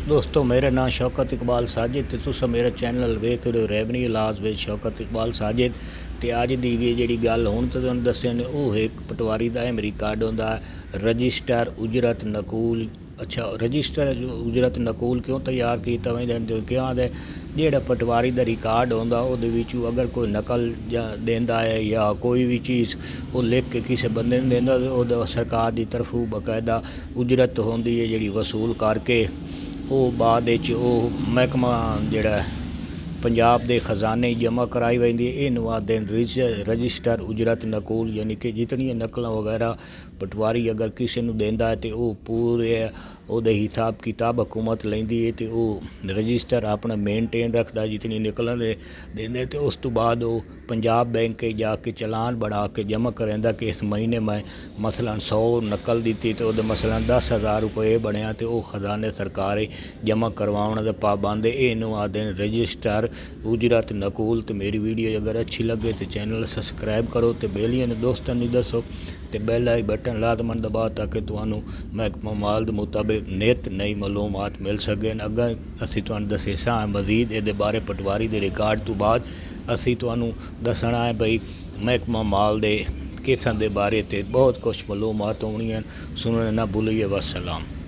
दोस्तों मेरा नाम शौकत इकबाल साजिद ते तुस मेरा चैनल वेख रहे हो रेवन्यू इलाज विच शौकत इकबाल साजिद। ते अज की जी गल हूँ तो तुहानूं दस्सने ने वो एक पटवारी का अहम रिकार्ड होंदा रजिस्टर उजरत नकूल। अच्छा रजिस्टर उजरत नकूल क्यों तैयार किया वैंदा क्यों आदे जोड़ा पटवारी का रिकार्ड होंदा उहदे विचों अगर कोई नकल देंदा है या कोई भी चीज़ वो लिख के किसी बंदे नूं देंदा तो सरकार की तरफों बकायदा उजरत होंदी है जिहड़ी वसूल करके वो बाद महकमा जिहड़ा पंजाब के खजाने जमा कराई वैंदी है। ये नवादे रजिस्टर उजरत नकूल यानी कि जितनी नकल वगैरह पटवारी अगर किसी को देंदा है तो वह पूरे उहदे हिसाब किताब हुकूमत लैंदी है तो वह रजिस्टर अपना मेनटेन रखता जितनी नकल देंदे तो उस तो बाद वो पंजाब बैंक जाके चलान बना के जमा करांदा कि इस महीने मैं मसलन 100 नकल दी तो वो मसलन 10,000 रुपये बनया तो वह खजाने सरकार जमा करवाने का पाबंद है। ये नवादे रजिस्टर उजरत नकूल। तो मेरी वीडियो अगर अच्छी लगे तो चैनल सबसक्राइब करो तो बेलियां ने दोस्तों ने दसो तो बेल आई बटन लाजमन दबाओ ताकि तुहानू महकमा माल के मुताबिक नित नई मालूमात मिल सकें। अगर असी तुहानू दसे सा मजीद ये बारे पटवारी के रिकार्ड तो बाद असी तुहानू दसना है बई महकमा माल के केसां के बारे तो बहुत कुछ मालूमात होनी सुनने ना भूलिए। वसलाम।